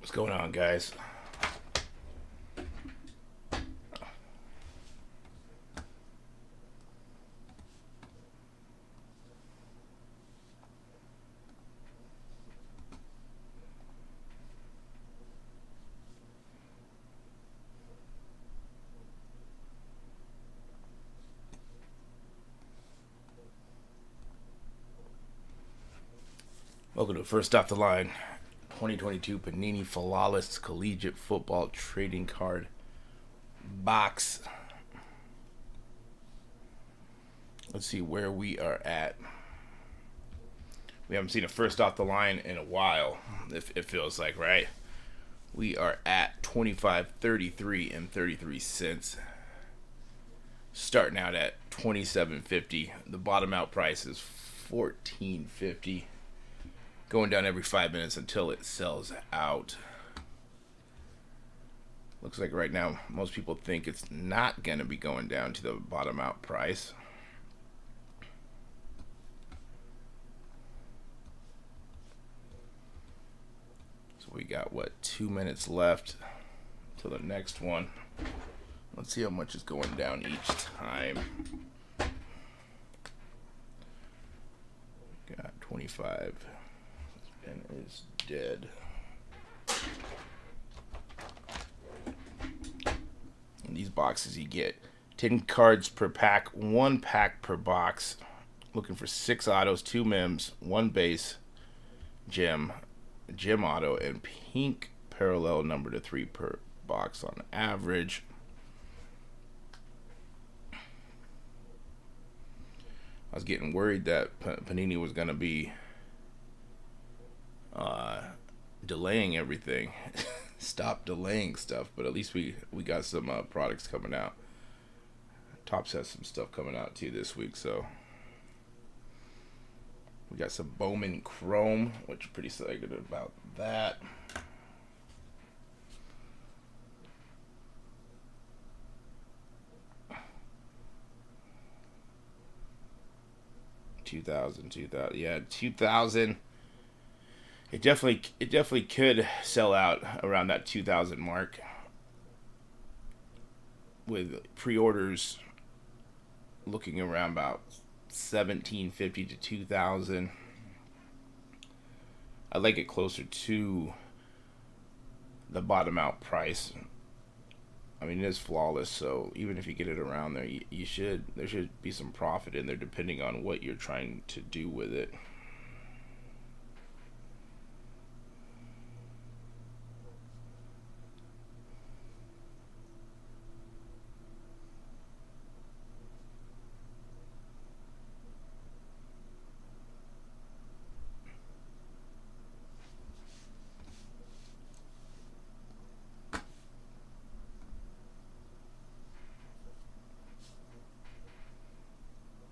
What's going on, guys? Welcome to First Off the Line 2022 Panini Flawless Collegiate Football Trading Card Box. Let's see where we are at. We haven't seen a First Off the Line in a while, it feels like, right? We are at $25.33 and 33 cents. Starting out at $27.50. The bottom out price is $14.50. Going down every 5 minutes until it sells out. Looks like right now most people think it's not going to be going down to the bottom out price. So we got, what, 2 minutes left till the next one. Let's see how much is going down each time. Got 25. And is dead. In these boxes you get 10 cards per pack, 1 pack per box. Looking for 6 autos, 2 mems, 1 base, gem auto, and pink parallel number to 3 per box on average. I was getting worried that Panini was going to be delaying everything. Stop delaying stuff, but at least we got some products coming out. Topps has some stuff coming out too this week, so we got some Bowman Chrome, which I'm pretty excited about that. Two thousand, yeah, 2000. It definitely could sell out around that 2,000 mark with pre-orders looking around about 1,750 to 2,000. I'd like it closer to the bottom out price. I mean, it is flawless, so even if you get it around there, there should be some profit in there depending on what you're trying to do with it.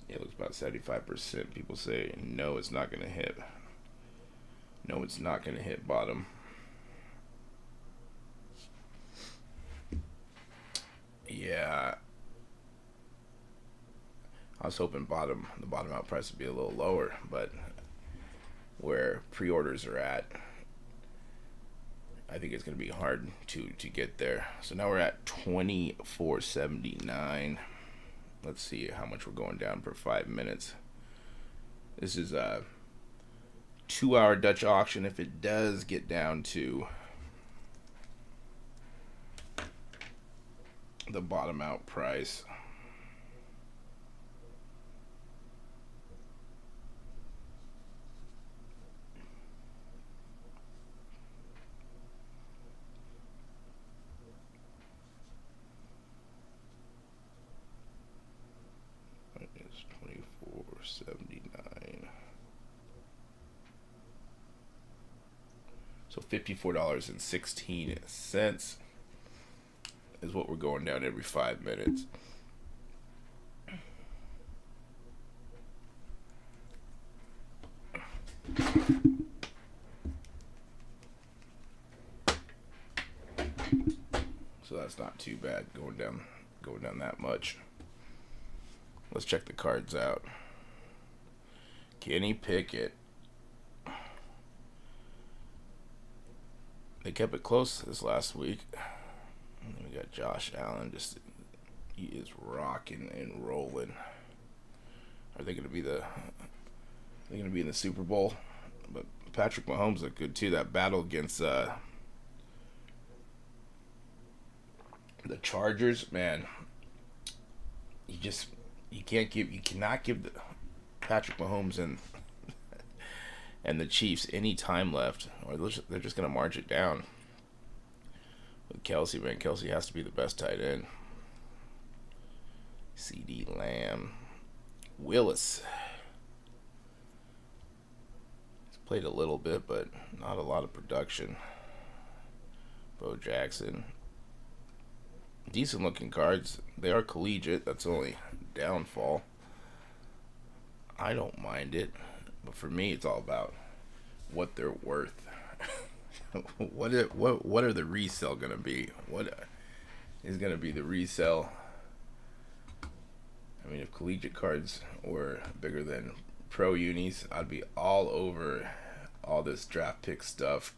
It looks about 75%. People say no, it's not going to hit. No, it's not going to hit bottom. Yeah, I was hoping the bottom out price would be a little lower, but where pre-orders are at, I think it's going to be hard to get there. So now we're at $24.79. Let's see how much we're going down per 5 minutes. This is a 2-hour Dutch auction. If it does get down to the bottom out price, it's $24.79. So $54.16 is what we're going down every 5 minutes. So that's not too bad going down that much. Let's check the cards out. Kenny Pickett. They kept it close this last week. And then we got Josh Allen. Just he is rocking and rolling. Are they going to be the? They're going to be in the Super Bowl. But Patrick Mahomes looked good too. That battle against the Chargers, man. You cannot give the Patrick Mahomes and the Chiefs any time left, or they're just gonna march it down. With Kelsey, man, Kelsey has to be the best tight end. CD Lamb, Willis. He's played a little bit, but not a lot of production. Bo Jackson. Decent looking cards. They are collegiate. That's the only downfall. I don't mind it, but for me, it's all about what they're worth. What are the resale gonna be? What is gonna be the resale? I mean, if collegiate cards were bigger than pro unis, I'd be all over all this draft pick stuff.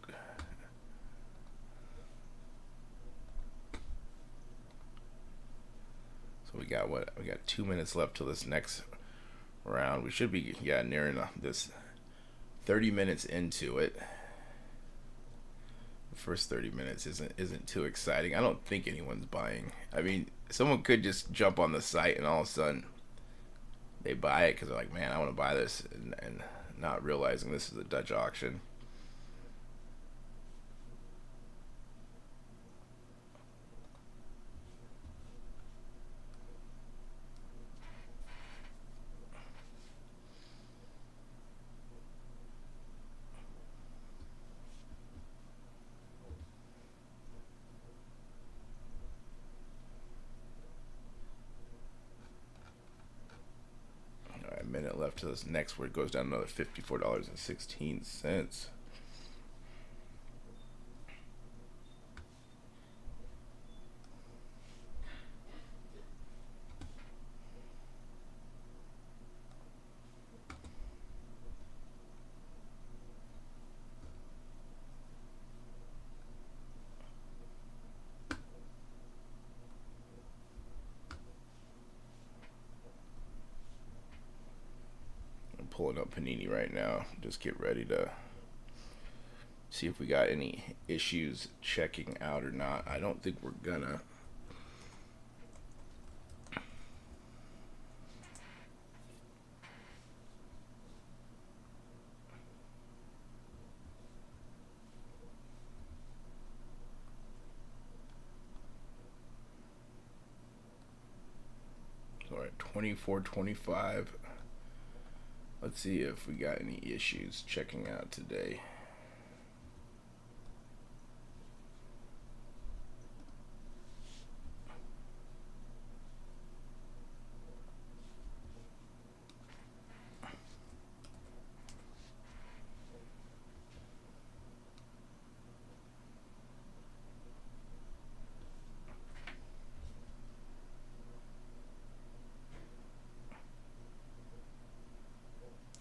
So we got 2 minutes left till this next round. We should be nearing this 30 minutes into it. The first 30 minutes isn't too exciting. I don't think anyone's buying. I mean, someone could just jump on the site and all of a sudden they buy it because they're like, man, I want to buy this, and not realizing this is a Dutch auction. Minute left to this next, where it goes down another $54.16. Pulling up Panini right now. Just get ready to see if we got any issues checking out or not. I don't think we're gonna. All right, 24-25. Let's see if we got any issues checking out today.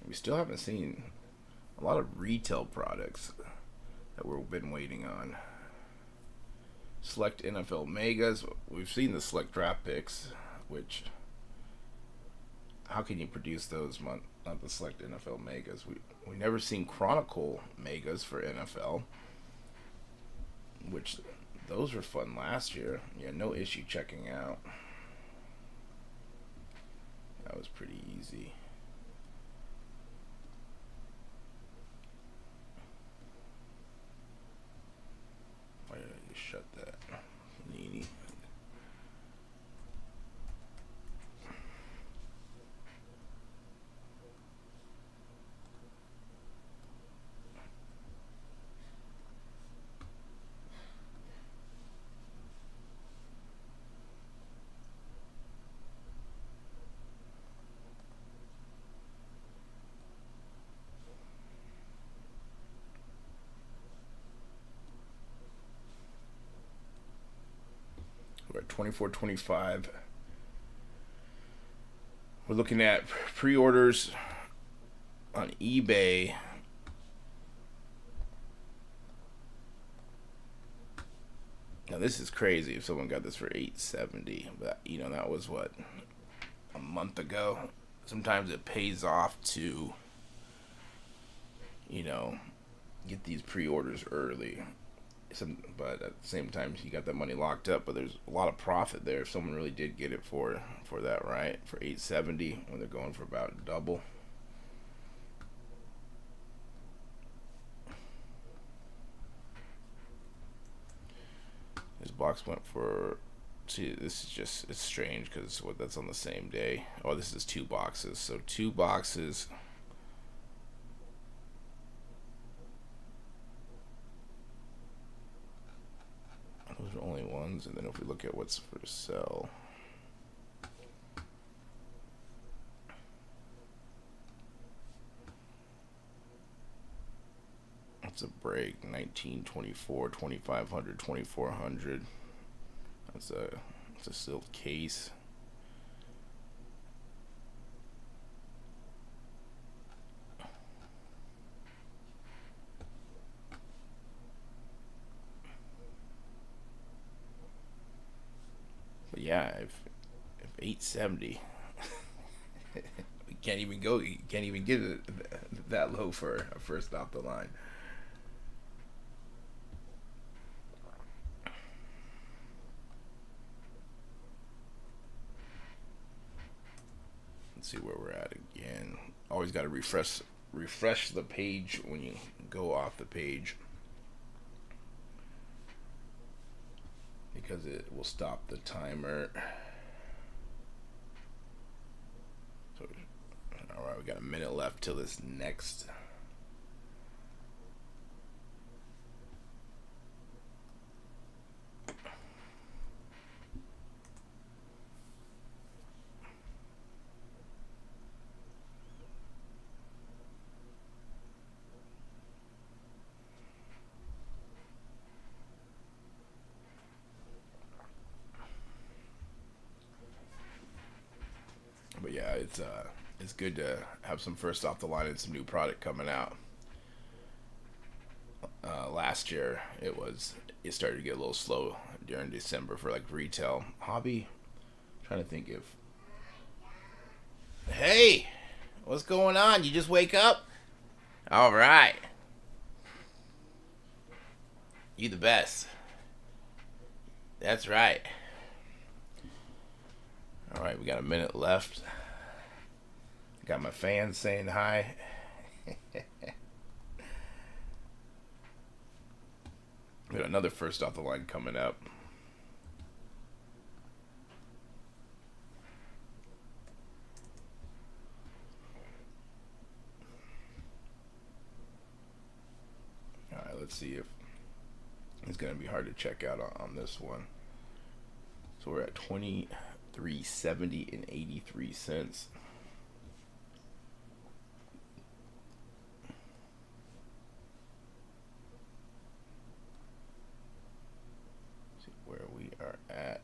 We still haven't seen a lot of retail products that we've been waiting on. Select NFL Megas. We've seen the select draft picks, which, how can you produce those, not the select NFL Megas? We never seen Chronicle Megas for NFL, which those were fun last year. Yeah, no issue checking out. That was pretty easy. Why did I just shut that? Panini. We're at 24-25. We're looking at pre-orders on eBay. Now this is crazy if someone got this for 870, but you know that was what, a month ago. Sometimes it pays off to, you know, get these pre-orders early. But at the same time, you got that money locked up. But there's a lot of profit there if someone really did get it for that, right? For 870 when they're going for about double. This box went for. See, this is just, it's strange because what, that's on the same day. Oh, this is 2 boxes. So 2 boxes. Those are only ones, and then if we look at what's for sale, that's a break. 1924, 2500, 2400. That's a sealed case. But yeah, if 870, we can't even go. You can't even get it that low for a first off the line. Let's see where we're at again. Always got to refresh the page when you go off the page, because it will stop the timer. So, all right, we got a minute left till this next. But yeah, it's good to have some first off the line and some new product coming out. Last year it started to get a little slow during December for like retail. Hobby, I'm trying to think if. Hey, what's going on? You just wake up? All right. You the best. That's right. All right, we got a minute left. Got my fans saying hi. We got another first off the line coming up. All right, let's see if it's going to be hard to check out on this one. So we're at 23.70 and 83 cents. See where we are at.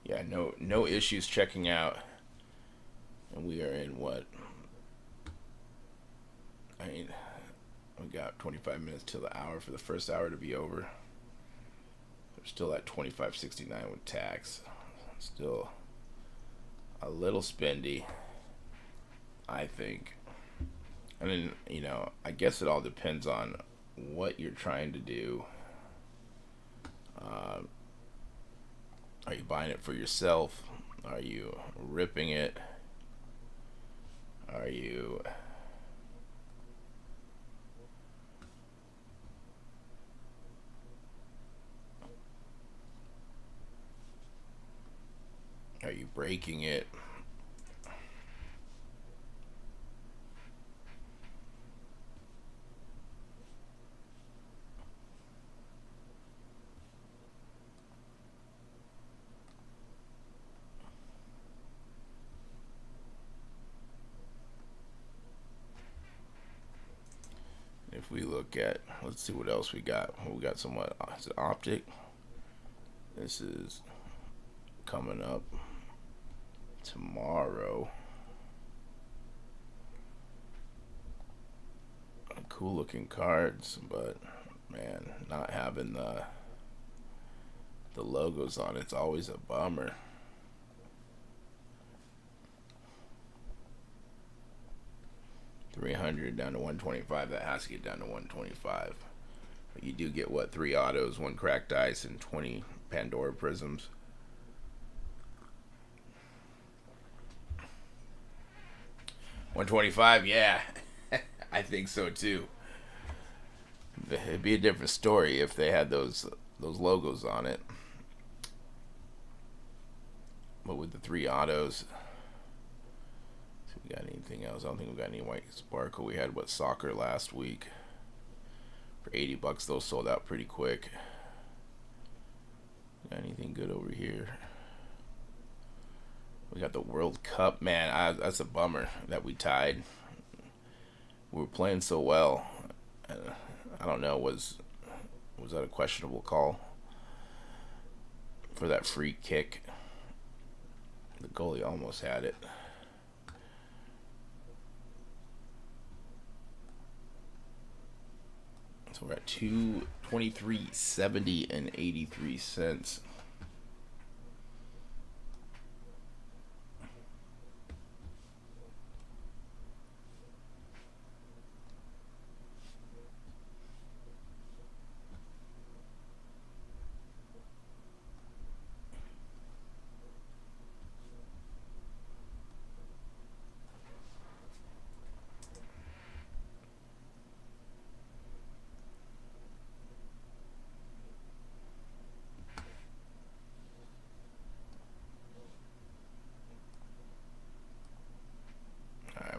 Yeah, no issues checking out. And we are in what? I mean, we got 25 minutes till the hour for the first hour to be over. We're still at 25.69 with tax. Still a little spendy, I think. I mean, you know, I guess it all depends on what you're trying to do. Are you buying it for yourself? Are you ripping it? Are you breaking it? If we look at, let's see what else we got. We got somewhat, is it Optic? This is coming up. tomorrow. Cool looking cards, but man, not having the logos on it's always a bummer. $300 down to 125. That has to get down to 125. But you do get what? 3 autos, 1 cracked ice, and 20 Pandora Prizms. $125, yeah. I think so too. It'd be a different story if they had those logos on it. But with the 3 autos, see if we got anything else. I don't think we got any white sparkle. We had soccer last week for $80. Those sold out pretty quick. Got anything good over here? We got the World Cup, man. That's a bummer that we tied. We were playing so well. I don't know. Was that a questionable call for that free kick? The goalie almost had it. So we're at $223.70 and 83 cents.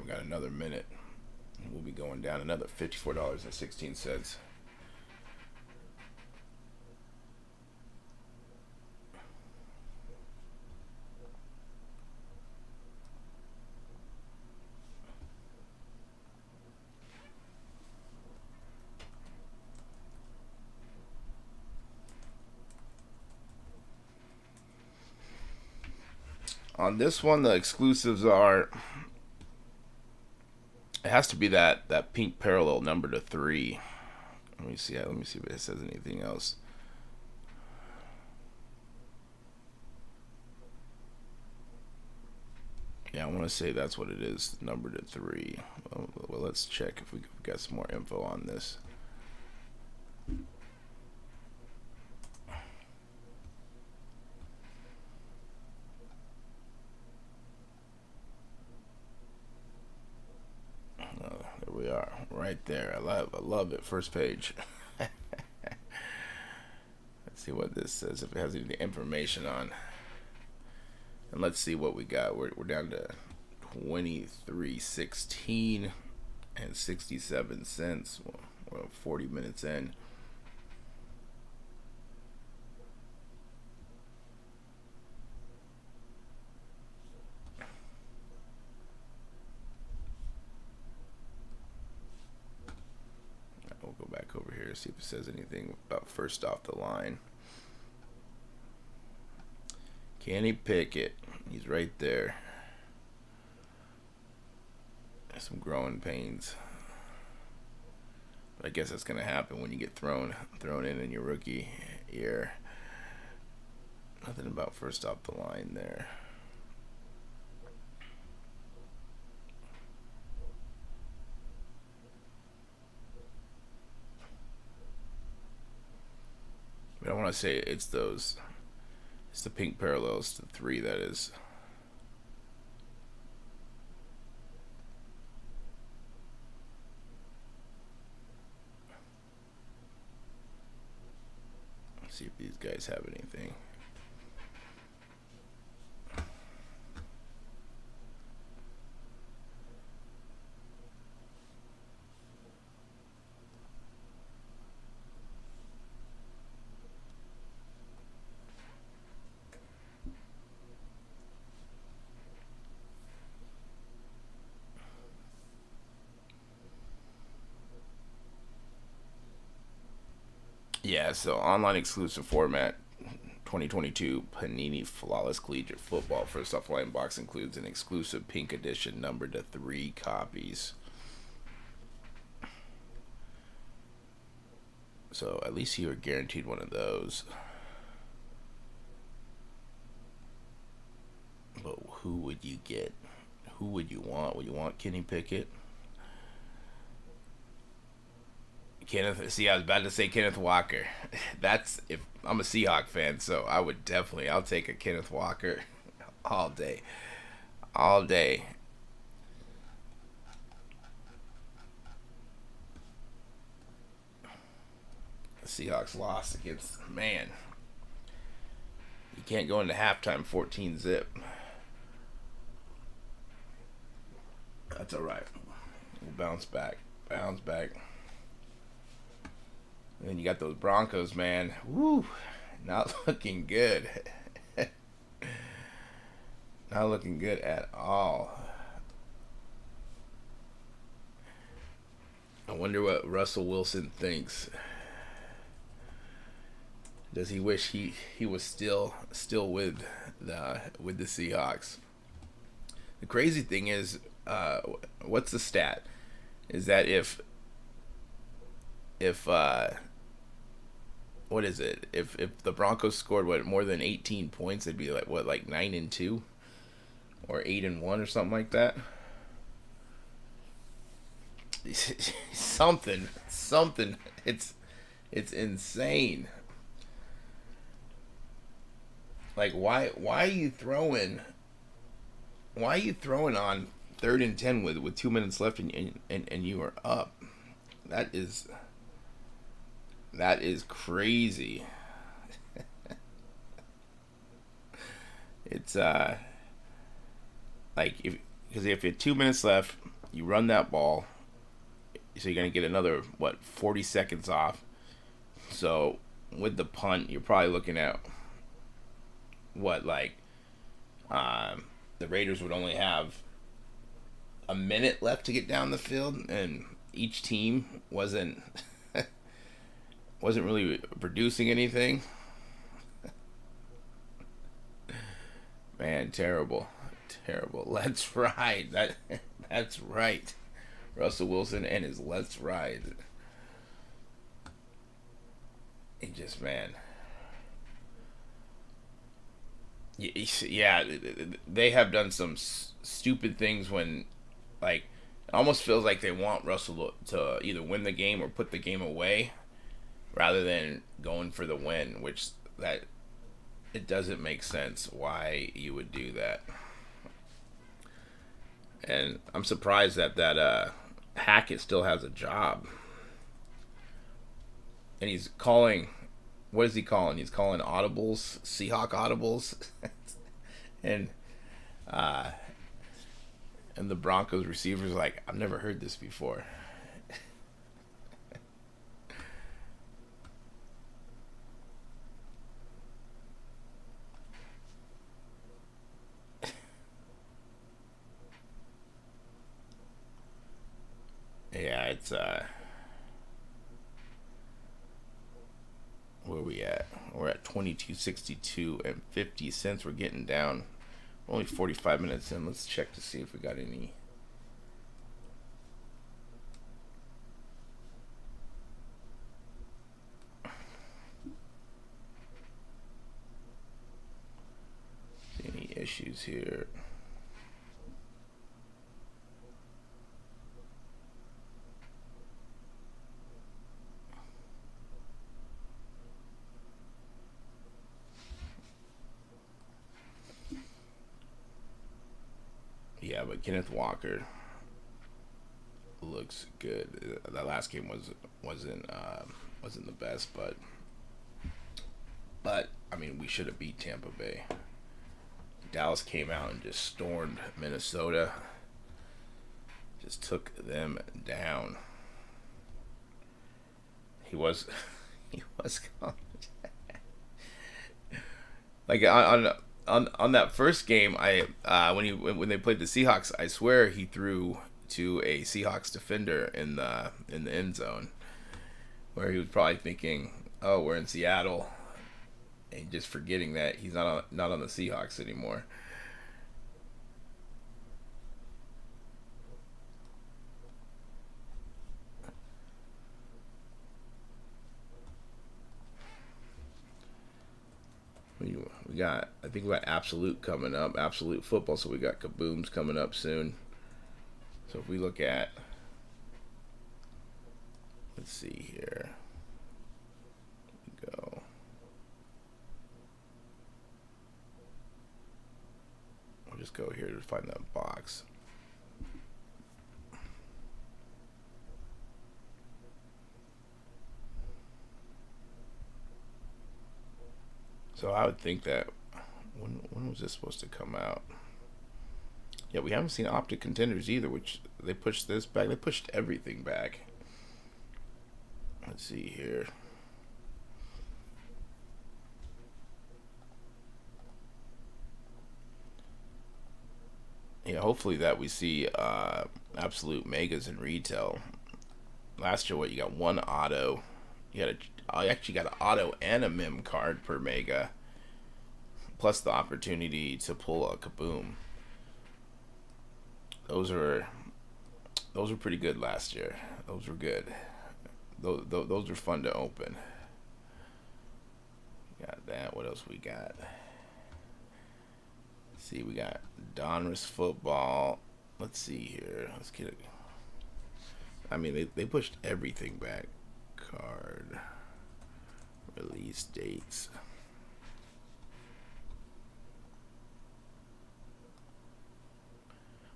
Got another minute. We'll be going down another $54.16. On this one, the exclusives are. It has to be that pink parallel number to 3. Let me see if it says anything else. Yeah, I want to say that's what it is, number to 3. Well, let's check if we got some more info on this. There we are, right there. I love it. First page. Let's see what this says, if it has any information on. And let's see what we got. We're down to 23.16 and 67 cents. We're 40 minutes in. We'll go back over here, see if it says anything about first off the line. Kenny Pickett, he's right there. Some growing pains, but I guess that's gonna happen when you get thrown in your rookie year. Nothing about first off the line there. But I want to say it's the pink parallels to 3 that is. Let's see if these guys have anything. Yeah, so online exclusive format, 2022 Panini Flawless Collegiate Football. First off line box includes an exclusive pink edition numbered to 3 copies. So at least you are guaranteed one of those. But who would you get? Who would you want? Would you want Kenny Pickett? Kenneth, see, I was about to say Kenneth Walker. That's, if I'm a Seahawk fan, so I'll take a Kenneth Walker all day. All day. The Seahawks lost against, man. You can't go into halftime 14-zip. That's all right. We'll bounce back. Bounce back. And then you got those Broncos, man. Woo. Not looking good. Not looking good at all. I wonder what Russell Wilson thinks. Does he wish he was still with the Seahawks? The crazy thing is, what's the stat? Is that if what is it? If the Broncos scored more than 18 points, they'd be like 9-2 or 8-1 or something like that. something. It's insane. Like why are you throwing on 3rd and 10 with 2 minutes left and you are up? That is crazy. It's like if you have 2 minutes left, you run that ball, so you're gonna get another 40 seconds off. So with the punt, you're probably looking at the Raiders would only have a minute left to get down the field, and each team wasn't really producing anything. Man, terrible. Let's ride. That's right. Russell Wilson and his let's ride. It just, man. Yeah, they have done some stupid things when, it almost feels like they want Russell to either win the game or put the game away, rather than going for the win, which it doesn't make sense why you would do that. And I'm surprised that Hackett still has a job. And he's calling, what is he calling? He's calling audibles, Seahawk audibles. and the Broncos receivers like, I've never heard this before. Yeah, it's where are we at? We're at 22.62 and 50 cents. We're getting down. We're only 45 minutes in. Let's check to see if we got any. Any issues here? Yeah, but Kenneth Walker looks good. That last game wasn't the best, but I mean, we should have beat Tampa Bay. Dallas came out and just stormed Minnesota. Just took them down. He was like on that first game, when they played the Seahawks, I swear he threw to a Seahawks defender in the end zone, where he was probably thinking, "Oh, we're in Seattle, just forgetting that he's not on the Seahawks anymore. We got, I think we got Absolute coming up, Absolute Football. So we got Kabooms coming up soon. So if we look at, let's see here. Go. I'll just go here to find that box. So I would think that when was this supposed to come out? Yeah, we haven't seen Optic Contenders either, which they pushed this back. They pushed everything back. Let's see here. Yeah, hopefully that we see absolute megas in retail. Last year, what, you got one auto. I actually got an auto and a mem card per mega, plus the opportunity to pull a kaboom. Those were pretty good last year. Those were good. Those were fun to open. Got that. What else we got? Let's see, we got Donruss football. Let's see here. Let's get it. I mean, they pushed everything back. Card release dates.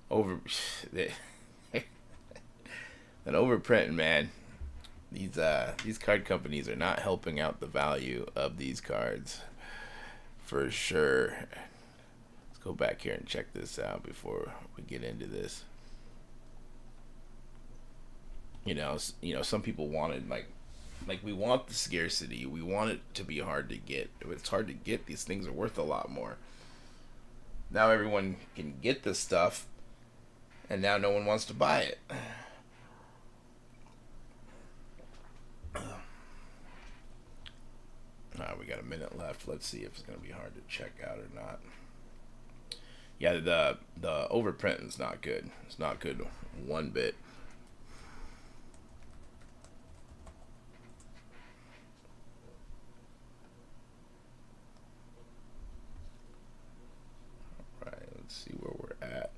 Over that overprinting, man. These card companies are not helping out the value of these cards for sure. Let's go back here and check this out before we get into this. You know, some people wanted like we want the scarcity. We want it to be hard to get. If it's hard to get, these things are worth a lot more. Now everyone can get this stuff, and now no one wants to buy it. Alright, we got a minute left. Let's see if it's going to be hard to check out or not. Yeah, the overprinting's not good. It's not good one bit. Alright, let's see where we're at.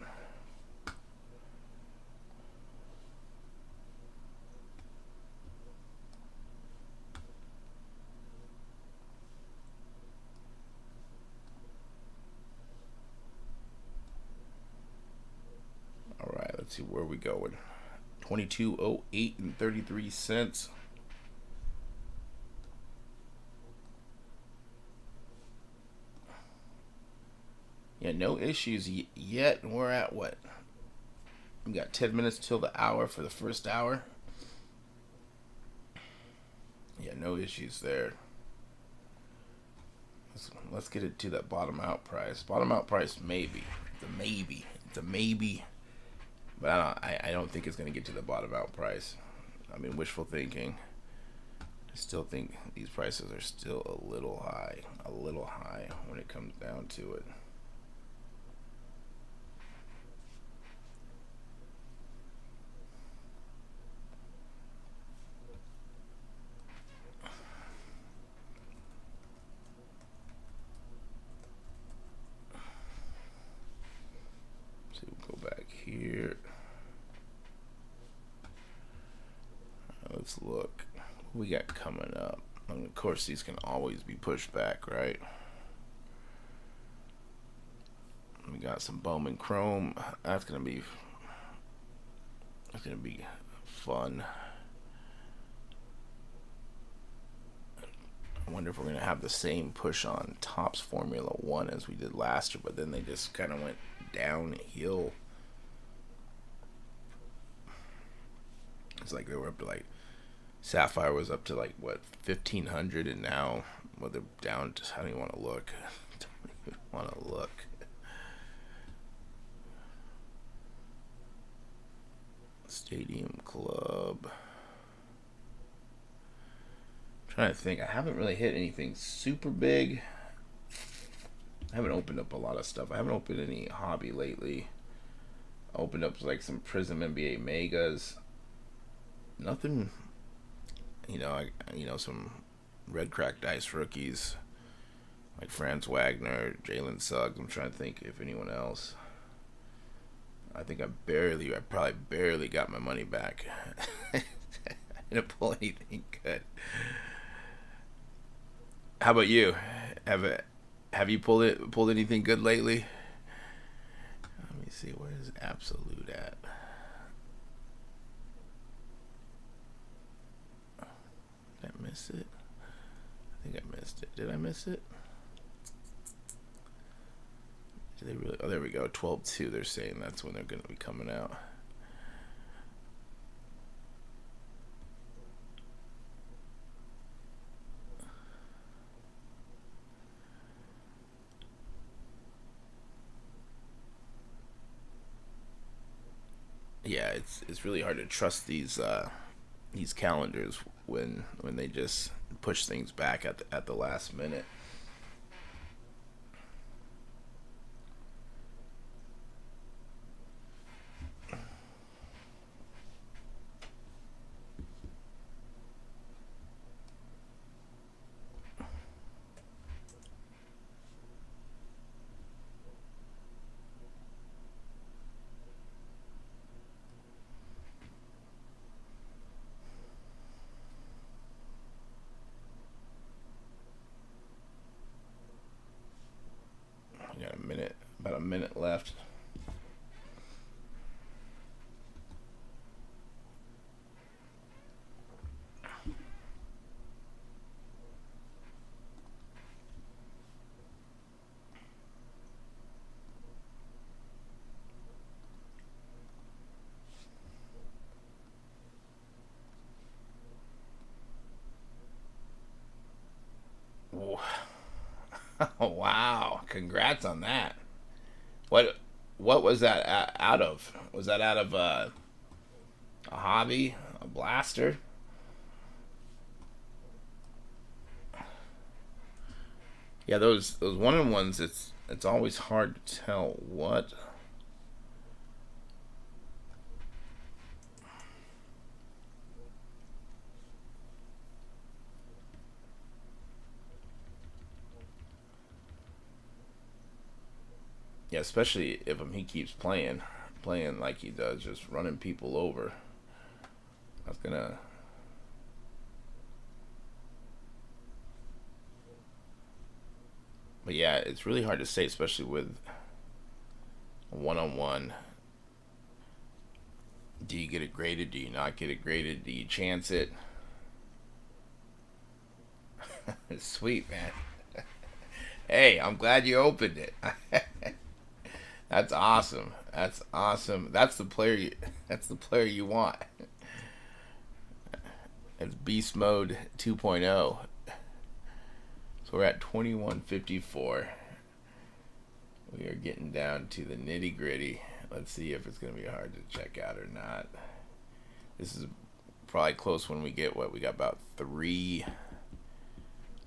Let's see where we going. 22.08 and 33 cents. Yeah, no issues yet. We're at what? We got 10 minutes till the hour for the first hour. Yeah, no issues there. Let's get it to that bottom out price. Bottom out price, maybe. It's a maybe. But I don't think it's going to get to the bottom out price. I mean, wishful thinking. I still think these prices are still a little high when it comes down to it. So we'll go back here. Let's look. What we got coming up? And of course, these can always be pushed back, right? We got some Bowman Chrome. That's gonna be fun. I wonder if we're gonna have the same push on Topps Formula One as we did last year, but then they just kind of went downhill. It's like they were up to like Sapphire was up to like what 1,500, and now well they're down to, I don't even want to look. Stadium Club. I'm trying to think. I haven't really hit anything super big. I haven't opened up a lot of stuff. I haven't opened any hobby lately. I opened up like some Prizm NBA Megas. Nothing, some red cracked dice rookies like Franz Wagner, Jalen Suggs. I'm trying to think if anyone else. I think I probably barely got my money back. I didn't pull anything good. How about you? Have you pulled anything good lately? Let me see, where is Absolute at? Did I miss it? I think I missed it. Did I miss it? Did they really? Oh, there we go. 12-2. They're saying that's when they're going to be coming out. Yeah, it's really hard to trust these calendars when they just push things back at the last minute. I got about a minute left. Oh, wow. Congrats on that. What was that out of? Was that out of a hobby? A blaster? Yeah, those one on ones. It's always hard to tell what. Yeah, especially if he keeps playing like he does, just running people over. That's gonna. But yeah, it's really hard to say, especially with a one-on-one. Do you get it graded? Do you not get it graded? Do you chance it? Sweet, man. Hey, I'm glad you opened it. That's awesome. That's awesome. That's the player you want. It's Beast Mode 2.0. So we're at 2154. We are getting down to the nitty gritty. Let's see if it's going to be hard to check out or not. This is probably close when we get what we got, about 3.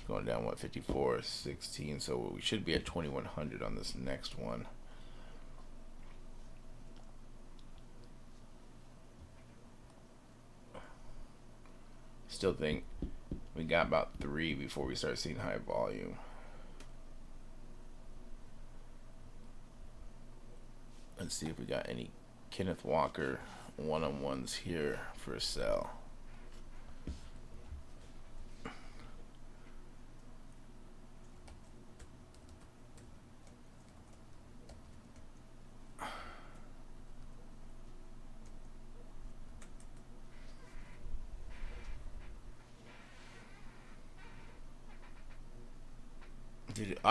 Going down, 54, 16. So we should be at 2100 on this next one. Still think we got about 3 before we start seeing high volume. Let's see if we got any Kenneth Walker one-on-ones here for a sell.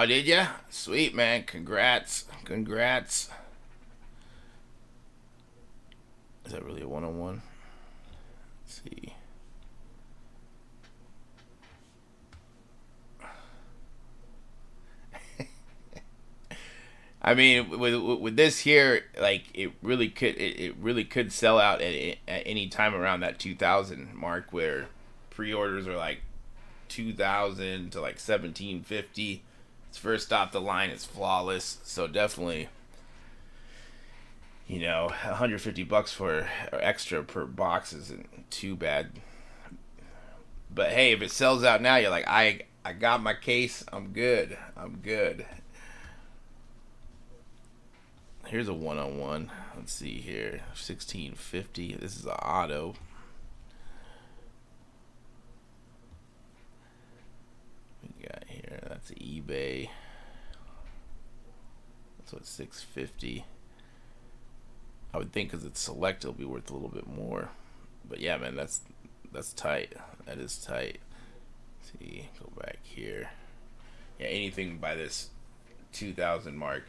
Did ya? Sweet, man. Congrats. Congrats. Is that really a one-on-one? Let's see. I mean, with this here, like it really could sell out at any time around that 2000 mark, where pre-orders are like 2000 to like 1750. It's first off the line. It's flawless. So definitely, 150 bucks for extra per box isn't too bad. But hey, if it sells out now, you're like, I got my case. I'm good. I'm good. Here's a one-on-one. Let's see here. 1650. This is an auto. We got here. That's eBay. That's what 650. I would think because it's select, it'll be worth a little bit more. But yeah, man, that's tight. That is tight. Let's see, go back here. Yeah, anything by this 2,000 mark,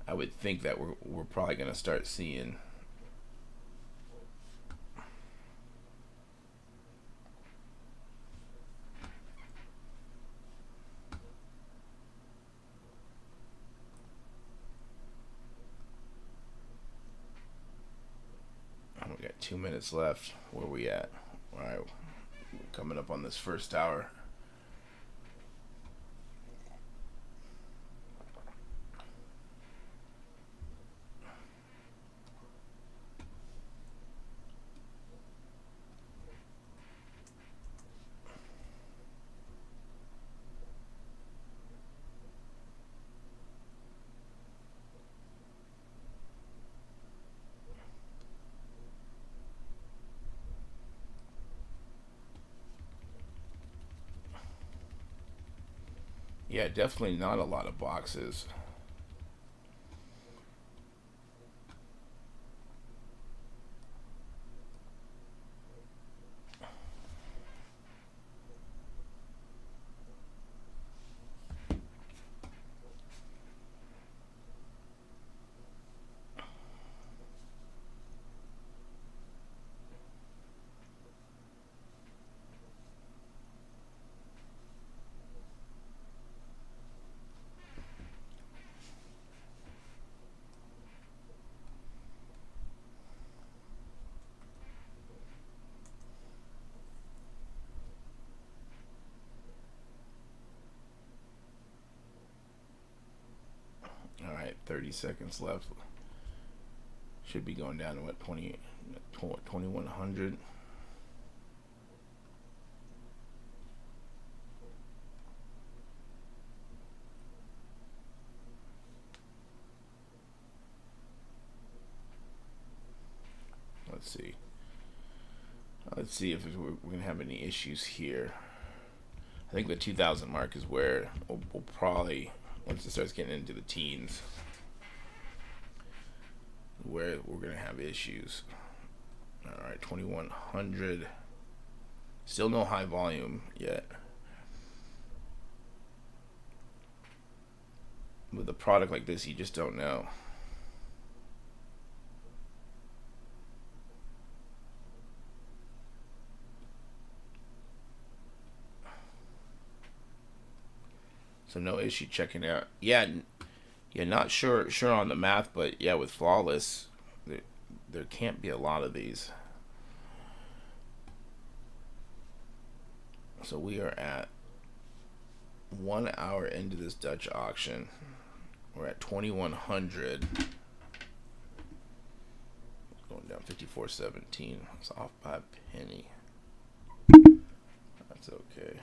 I would think that we're probably gonna start seeing. We got 2 minutes left. Where we at? All right, we're coming up on this first hour. Yeah, definitely not a lot of boxes. All right, 30 seconds left. Should be going down to what, 2100. Let's see. Let's see if we're gonna have any issues here. I think the 2,000 mark is where we'll probably, once it starts getting into the teens, where we're gonna have issues. All right, 2100. Still no high volume yet. With a product like this, you just don't know. So no issue checking out. Yeah, not sure on the math, but yeah, with flawless, there can't be a lot of these. So we are at 1 hour into this Dutch auction. We're at 2100. Going down 54.17. It's off by a penny. That's okay.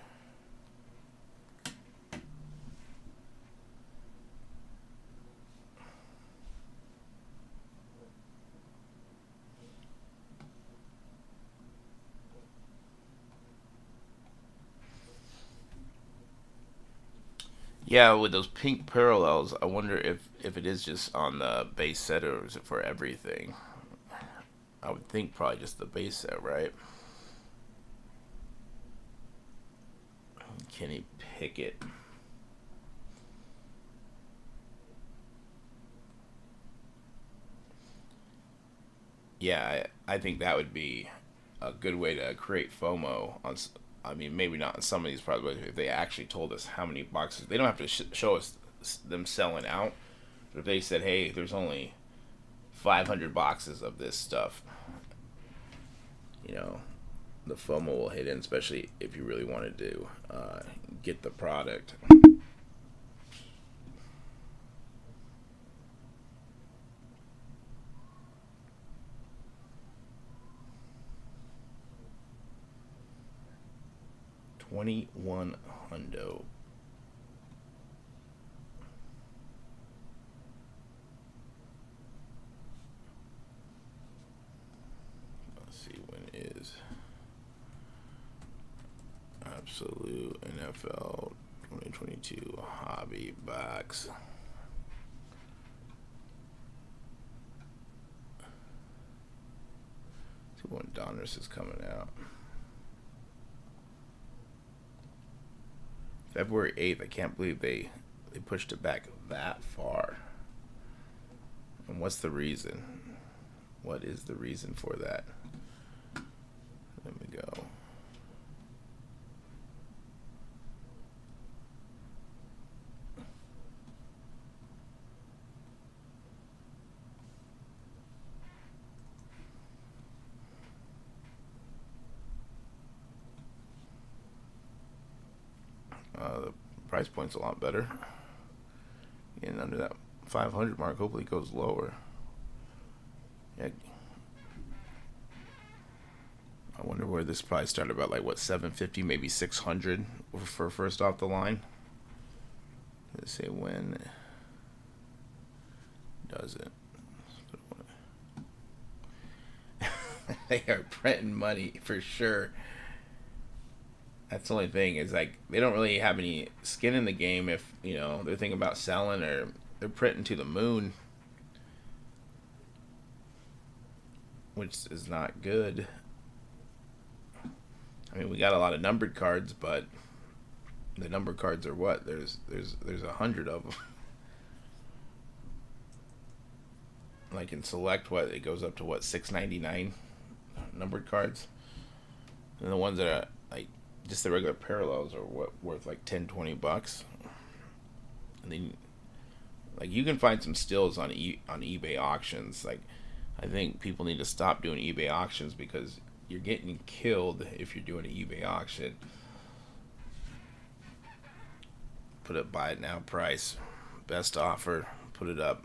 Yeah, with those pink parallels, I wonder if it is just on the base set or is it for everything? I would think probably just the base set, right? Kenny Pickett. Yeah, I think that would be a good way to create FOMO on. I mean, maybe not on some of these products, but if they actually told us how many boxes, they don't have to show us them selling out. But if they said, "Hey, there's only 500 boxes of this stuff," the FOMO will hit in, especially if you really wanted to get the product. 21 hundo. Let's see when is Absolute NFL 2022 Hobby Box. See when Donruss is coming out. February 8th. I can't believe they pushed it back that far. And what's the reason? What is the reason for that? Let me go. The price point's a lot better. Getting under that 500 mark. Hopefully it goes lower. Yeah. I wonder where this probably started about like what 750, maybe 600 for first off the line. Let's say when does it. They are printing money for sure. That's the only thing is like they don't really have any skin in the game if they're thinking about selling or they're printing to the moon, which is not good. I mean, we got a lot of numbered cards, but the numbered cards are what? There's 100 of them. Like in select, what it goes up to what $6.99 numbered cards, and the ones that are like just the regular parallels are worth like $10-$20. And then like you can find some stills on eBay auctions. Like I think people need to stop doing eBay auctions because you're getting killed if you're doing an eBay auction. Put it buy it now price, best offer, put it up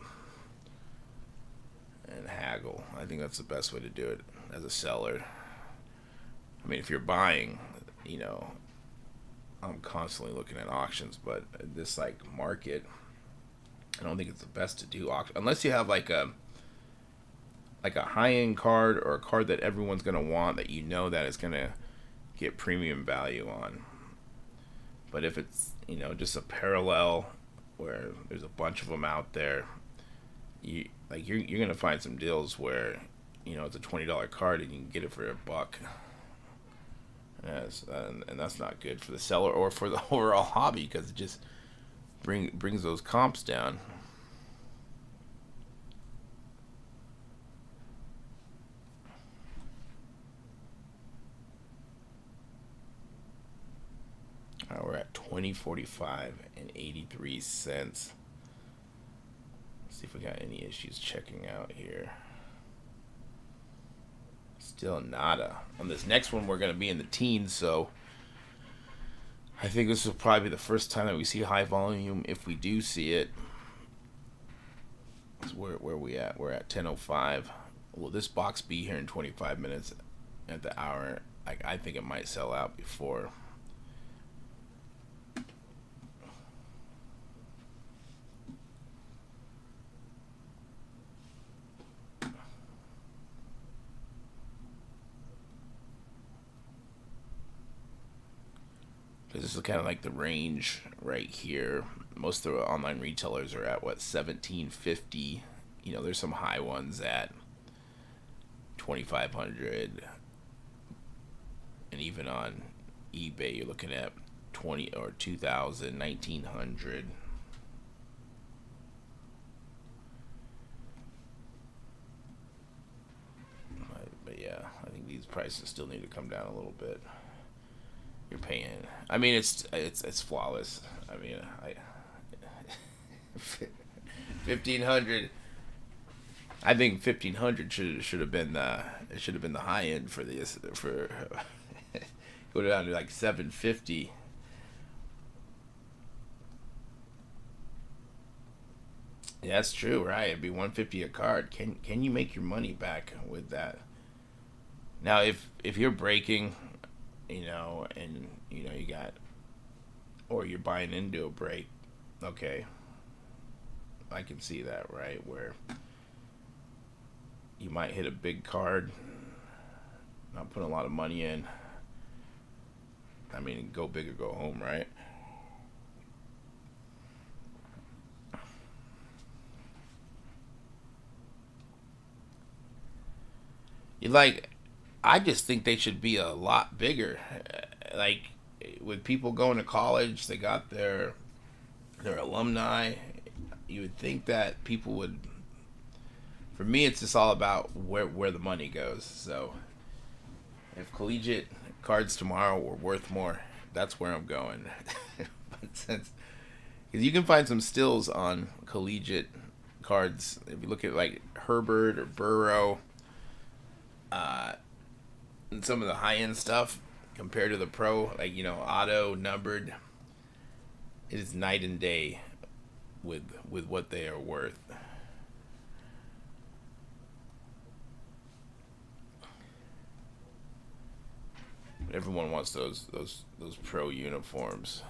and haggle. I think that's the best way to do it as a seller. I mean, if you're buying, I'm constantly looking at auctions, but this like market, I don't think it's the best to do auction unless you have like a high-end card or a card that everyone's gonna want that that is gonna get premium value on. But if it's just a parallel where there's a bunch of them out there, you're gonna find some deals where it's a $20 card and you can get it for $1. Yes, and that's not good for the seller or for the overall hobby because it just brings those comps down. We're at 20.45 and 83 cents. Let's see if we got any issues checking out here. Still nada. On this next one, we're going to be in the teens, so I think this will probably be the first time that we see high volume if we do see it. So where are we at? We're at 10:05. Will this box be here in 25 minutes at the hour? I think it might sell out before. This is kind of like the range right here. Most of the online retailers are at what, $17.50. There's some high ones at $2,500, and even on eBay you're looking at 20 or 2,000, 1,900. But yeah, I think these prices still need to come down a little bit. You're paying. I mean, it's flawless. I mean, 1,500. I think 1,500 should have been the high end for this. For go down to like 750. Yeah, that's true, right? It'd be 150 a card. Can you make your money back with that? Now, if you're breaking, and you got, or you're buying into a break. Okay, I can see that, right? Where you might hit a big card, not putting a lot of money in. I mean, go big or go home, right? You like, I just think they should be a lot bigger. Like, with people going to college, they got their alumni. You would think that people would. For me, it's just all about where the money goes. So, if collegiate cards tomorrow were worth more, that's where I'm going. But since because you can find some stills on collegiate cards, if you look at like Herbert or Burrow, uh, and some of the high end stuff compared to the pro, like auto numbered, it is night and day with what they are worth. Everyone wants those pro uniforms.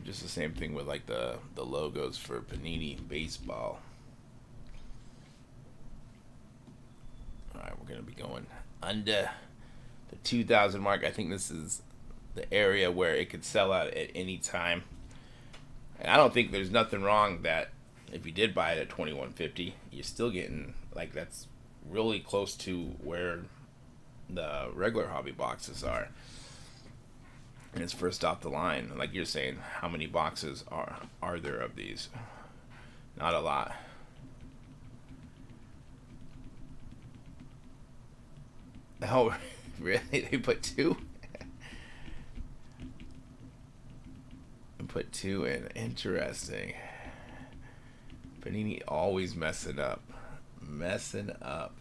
Just the same thing with like the logos for Panini baseball. All right, we're gonna be going under the 2,000 mark. I think this is the area where it could sell out at any time. And I don't think there's nothing wrong that if you did buy it at 2150, you're still getting like that's really close to where the regular hobby boxes are. And it's first off the line. Like you're saying, how many boxes are there of these? Not a lot. Oh, really? They put two? Put two in. Interesting. Panini always messing up. Messing up.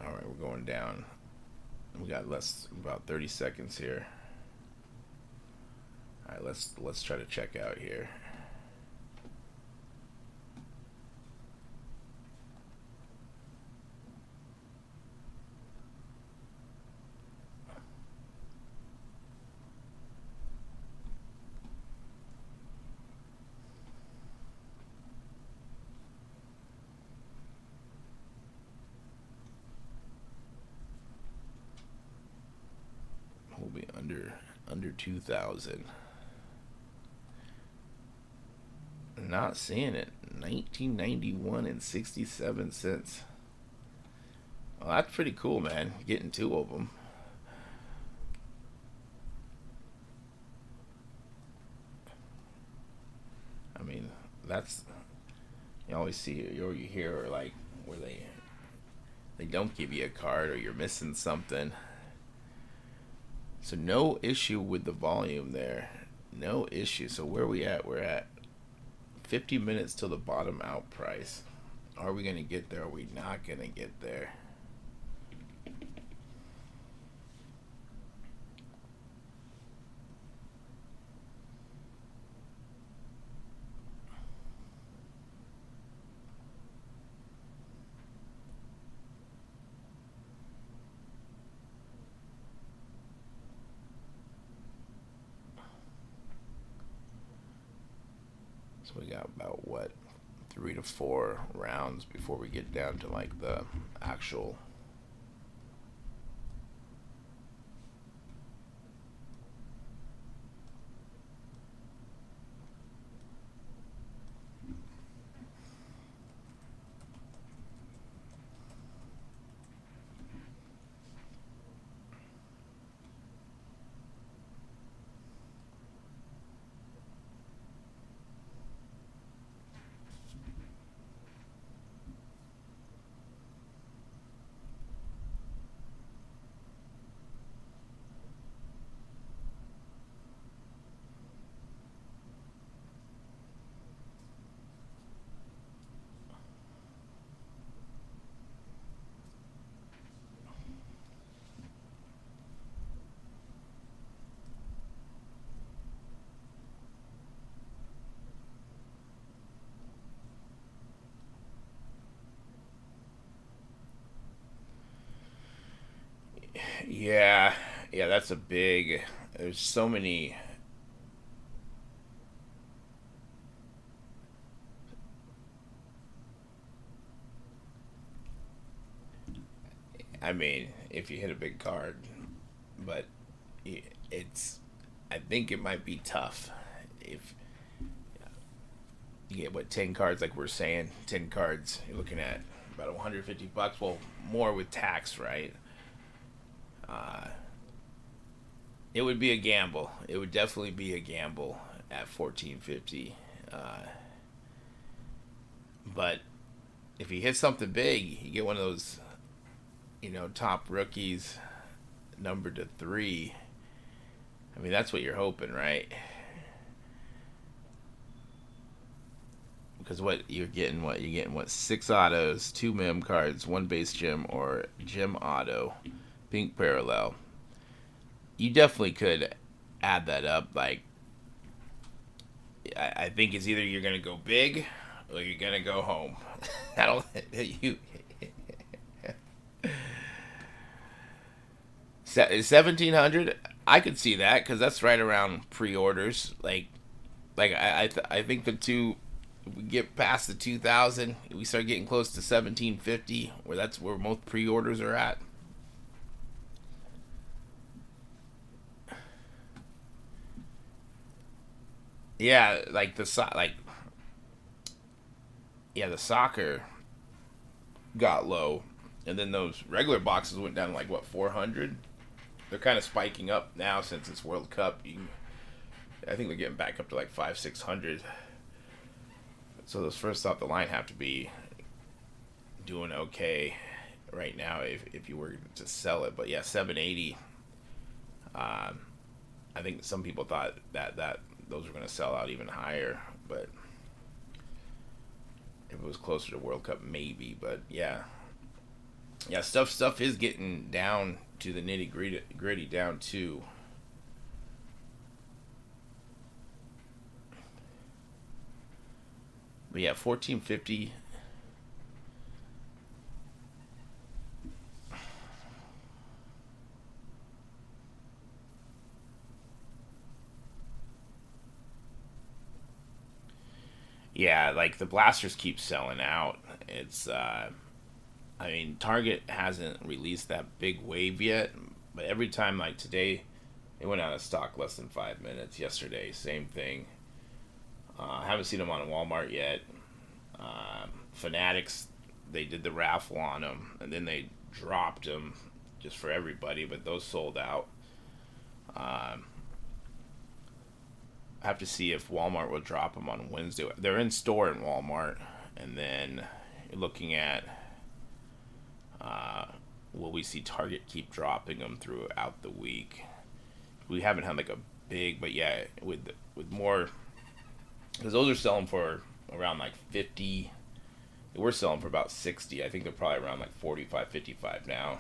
All right, we're going down. We got about 30 seconds here. All right, let's try to check out here. We'll be under 2,000. Not seeing it. 1991 and 67 cents. Well, that's pretty cool, man. Getting two of them. I mean, that's you always see or you hear like where they don't give you a card or you're missing something. So no issue with the volume there. No issue. So where are we at? We're at 50 minutes till the bottom out price. Are we going to get there? Are we not going to get there? So we got about what, 3 to 4 rounds before we get down to like the actual. Yeah, yeah, that's a big. There's so many. I mean, if you hit a big card, but it's. I think it might be tough if you get what 10 cards, like we're saying, 10 cards. You're looking at about $150. Well, more with tax, right? Uh, it would be a gamble. It would definitely be a gamble at 1450. But if you hit something big, you get one of those, top rookies, numbered to 3. I mean, that's what you're hoping, right? Because what 6 autos, 2 mem cards, 1 base gem, or gem auto, pink parallel. You definitely could add that up. Like, I think it's either you're gonna go big or you're gonna go home. I don't you 1700. I could see that because that's right around pre-orders. I think the two, we get past the 2000, we start getting close to 1750, where that's where most pre-orders are at. Yeah, the soccer got low, and then those regular boxes went down to like what 400. They're kind of spiking up now since it's World Cup. I think they're getting back up to like 500, 600. So those first off the line have to be doing okay right now if you were to sell it. But yeah, 780. Um, I think some people thought that those were going to sell out even higher, but if it was closer to World Cup, maybe. But yeah, yeah, stuff is getting down to the nitty gritty down to. But yeah, 1450. Yeah, like the blasters keep selling out. It's I mean, Target hasn't released that big wave yet, but every time, like today, they went out of stock less than 5 minutes. Yesterday, same thing. I haven't seen them on Walmart yet. Fanatics, they did the raffle on them, and then they dropped them just for everybody, but those sold out. Um, I have to see if Walmart will drop them on Wednesday. They're in store in Walmart, and then you're looking at uh, will we see Target keep dropping them throughout the week? We haven't had like a big, but yeah, with more, because those are selling for around like 50. We're selling for about 60. I think they're probably around like 45, 55 now.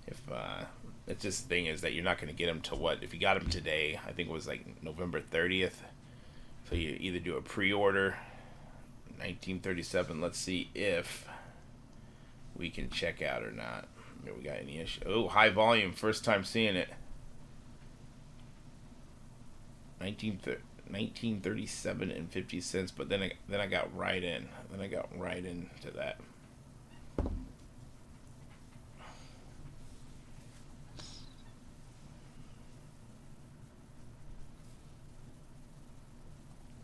If it's just the thing is that you're not going to get them to what if you got them today. I think it was like November 30th. So you either do a pre-order, 1937. Let's see if we can check out or not. Maybe we got any issue. Oh, high volume. First time seeing it. 1937 and 50 cents. But then I got right in. Then I got right into that.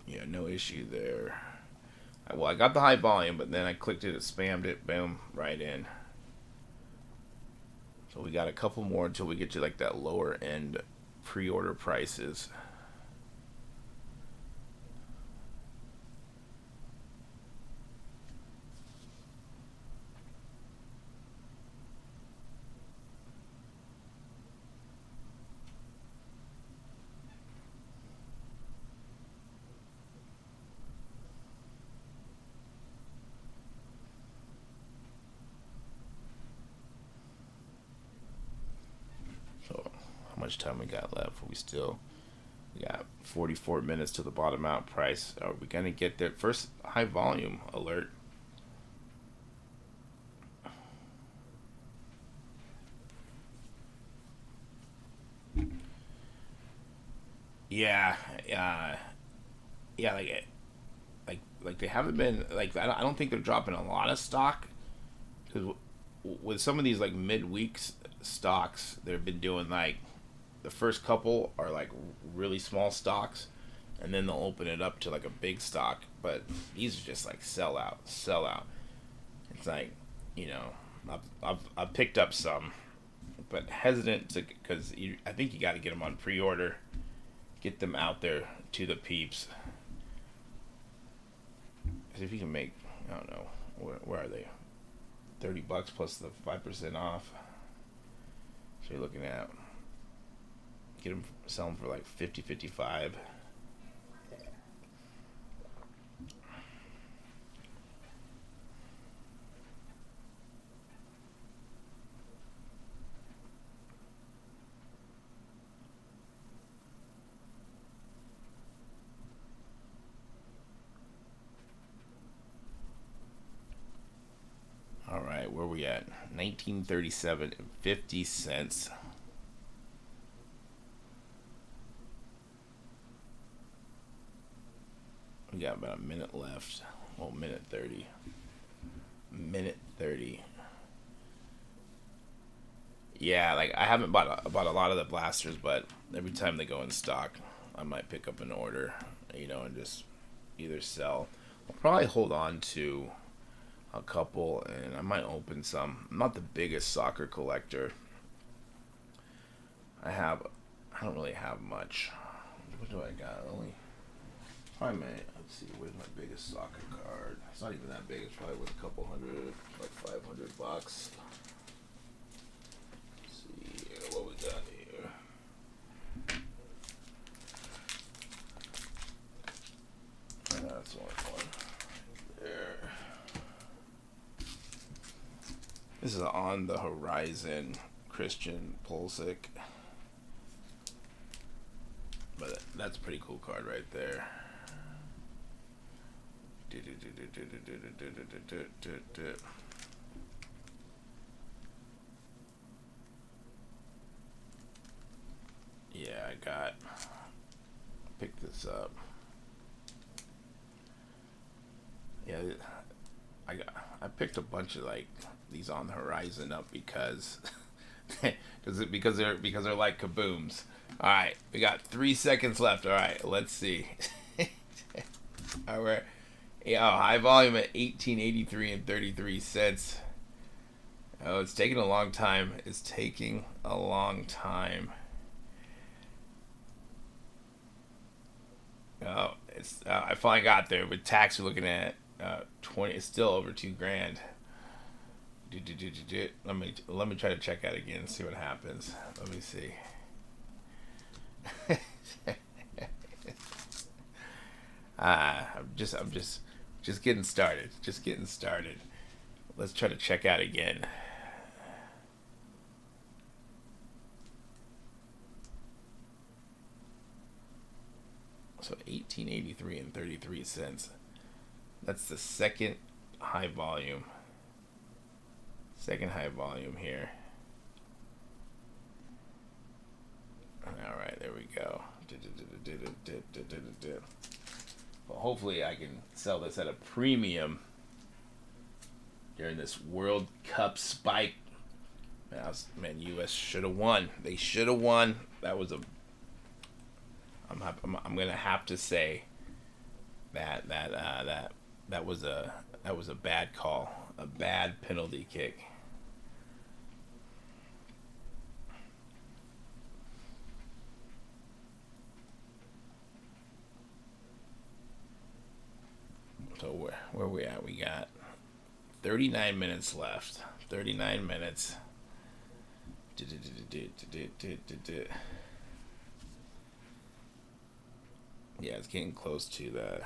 Yeah, no issue there. Well, I got the high volume, but then I clicked it, it spammed it, boom, right in. So we got a couple more until we get to like that lower end pre-order prices. So how much time we got left? We got 44 minutes to the bottom out price. Are we gonna get that first high volume alert? Yeah, yeah, like they haven't been like I don't think they're dropping a lot of stock because with some of these like midweek stocks, they've been doing like the first couple are like really small stocks, and then they'll open it up to like a big stock. But these are just like sell out, sell out. It's like, you know, I've picked up some, but hesitant to because I think you got to get them on pre-order, get them out there to the peeps. Because if you can make, I don't know, where are they? $30 plus the 5% off. So you're looking at get them, sell them for like 50, 55. All right, where we at? 1937 and 50 cents. We got about a minute left. Well, minute 30. Minute 30. Yeah, like I haven't bought a lot of the blasters, but every time they go in stock, I might pick up an order, and just either sell. I'll probably hold on to a couple, and I might open some. I'm not the biggest soccer collector. I don't really have much. What do I got? Only probably let's see, where's my biggest soccer card? It's not even that big. It's probably worth a couple hundred, like $500. Let's see what we got here. That's the only one. There. This is on the horizon, Christian Pulisic. But that's a pretty cool card right there. Yeah, pick this up. Yeah, I picked a bunch of like these on the horizon up because because they're like kabooms. All right, we got 3 seconds left. All right, let's see. All right, high volume at 1883 and 33 cents. Oh, it's taking a long time. It's taking a long time. Oh, I finally got there. With tax, we're looking at 20. It's still over $2,000. Let me try to check out again and see what happens. Let me see. I'm just getting started. Just getting started. Let's try to check out again. So 1883 and 33 cents. That's the second high volume. Second high volume here. All right, there we go. Well, hopefully I can sell this at a premium during this World Cup spike. Man, U.S. should have won. They should have won. That was I'm gonna have to say that was a bad call, a bad penalty kick. So where we at? We got 39 minutes left. 39 minutes. Yeah, it's getting close to the.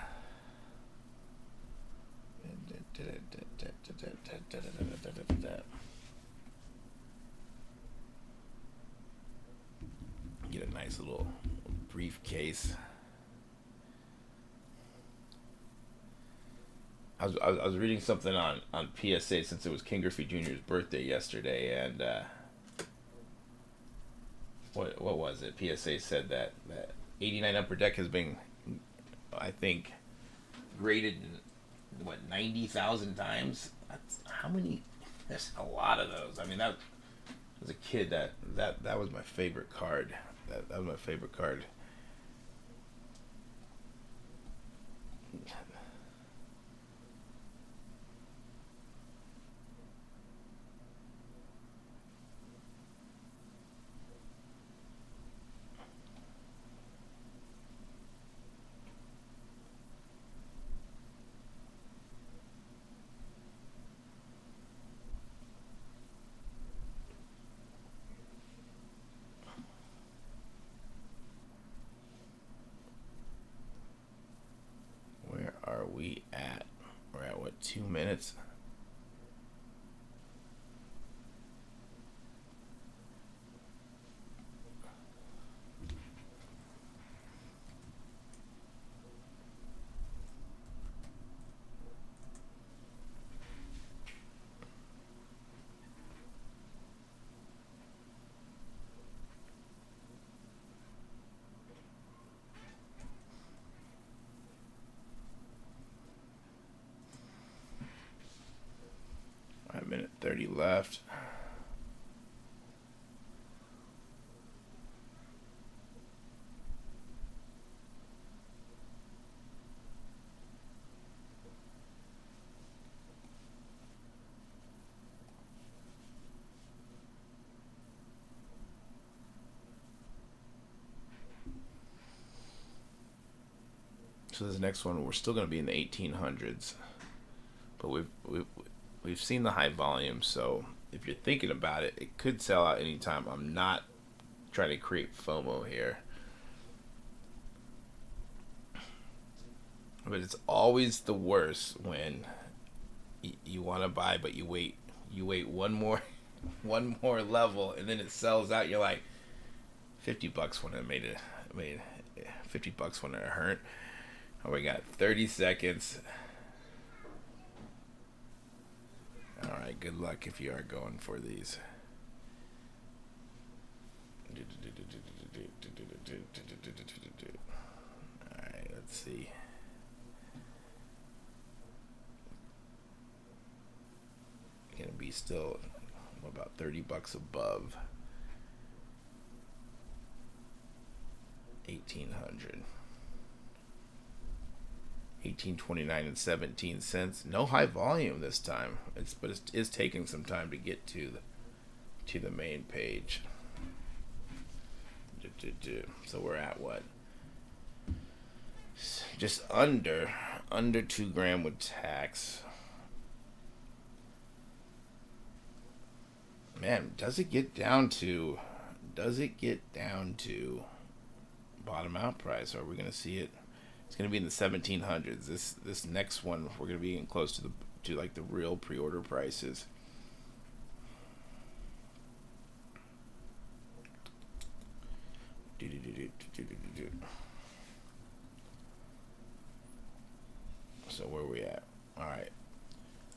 Get a nice little briefcase. I was reading something on PSA since it was King Griffey Jr.'s birthday yesterday, and what was it? PSA said that 89 upper deck has been, I think, graded what 90,000 times. That's how many? There's a lot of those. I mean, that as a kid, that was my favorite card. That was my favorite card. Where are we at? We're at what, 2 minutes? A minute 30 left. So this next one, we're still going to be in the 1800s, but we've seen the high volume. So if you're thinking about it, it could sell out anytime. I'm not trying to create FOMO here, but it's always the worst when you want to buy, but you wait one more one more level, and then it sells out. You're like, $50 when it made $50 when it hurt. Oh, we got 30 seconds. All right, good luck if you are going for these. All right, let's see. Gonna be still about $30 above 1800. 1829 and 17 cents. No high volume this time. But it is taking some time to get to the main page. So we're at what? Just under 2 grand with tax. Man, does it get down to bottom out price? Or are we going to see it? It's going to be in the 1700s. This next one, we're going to be getting close to like the real pre-order prices. So where are we at? All right.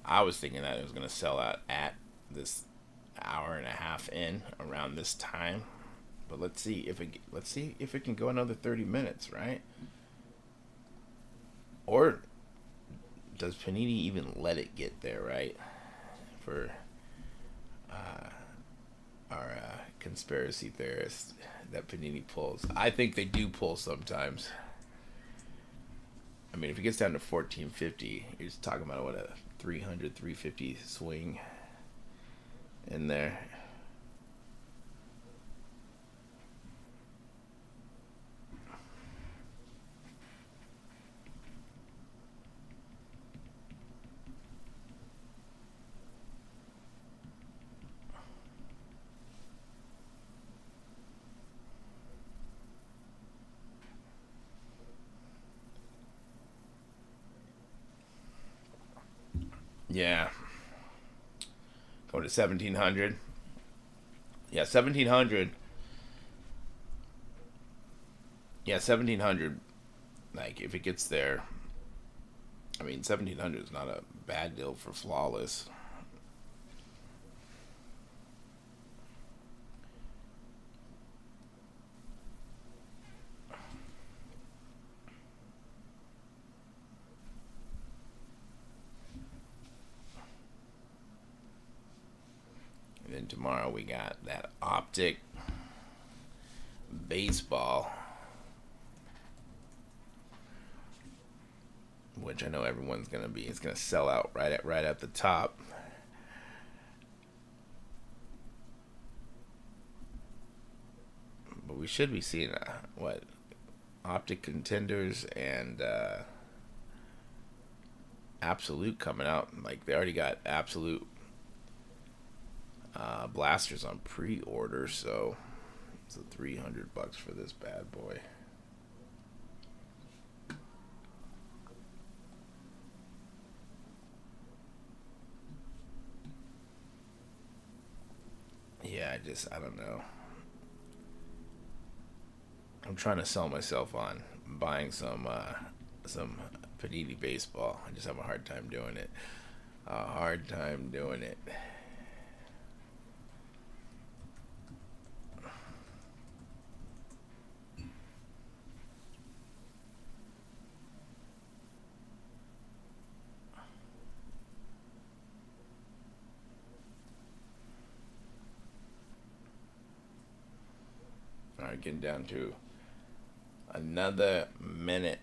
I was thinking that it was going to sell out at this hour and a half in around this time, but let's see if it can go another 30 minutes, right? Or does Panini even let it get there, right? For our conspiracy theorists that Panini pulls. I think they do pull sometimes. I mean, if it gets down to 1450, you're just talking about what, a 300, 350 swing in there. Yeah. Going to 1700. Yeah, 1700. Yeah, 1700. Like, if it gets there, I mean, 1700 is not a bad deal for flawless. then tomorrow we got that Optic baseball, which I know everyone's gonna be. It's gonna sell out right at the top. But we should be seeing what Optic Contenders and Absolute coming out. Like they already got Absolute blasters on pre-order, so it's $300 for this bad boy. Yeah, I don't know. I'm trying to sell myself on buying some Panini baseball. I just have a hard time doing it. A hard time doing it. All right, getting down to another minute.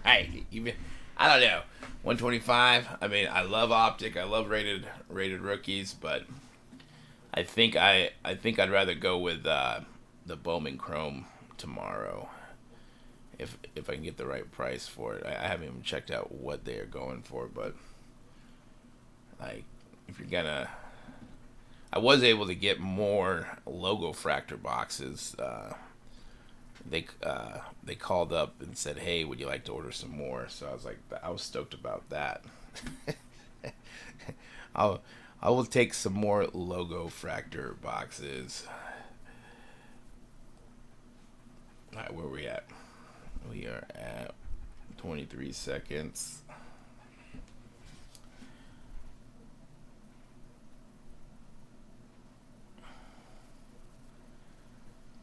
Right. Even I don't know. 125. I mean, I love Optic. I love rated rookies, but I think I'd rather go with the Bowman Chrome tomorrow if I can get the right price for it. I haven't even checked out what they are going for, but like if you're gonna, I was able to get more logo fractor boxes. They called up and said, "Hey, would you like to order some more?" So I was stoked about that. I will take some more logo fractor boxes. All right, where are we at? We are at 23 seconds.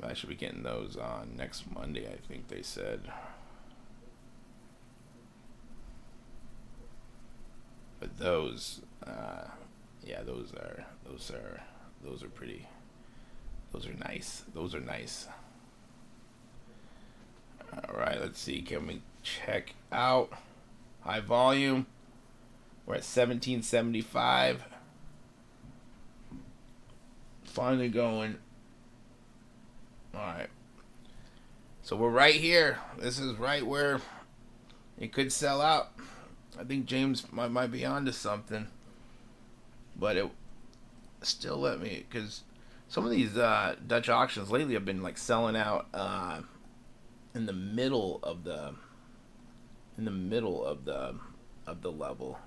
I should be getting those on next Monday, I think they said. But those, yeah, those are pretty. Those are nice. Those are nice. All right, let's see. Can we check out high volume? We're at 1775. Finally going. All right. So we're right here. This is right where it could sell out. I think James might be onto something. But it still let me, because some of these Dutch auctions lately have been like selling out in the middle of the level.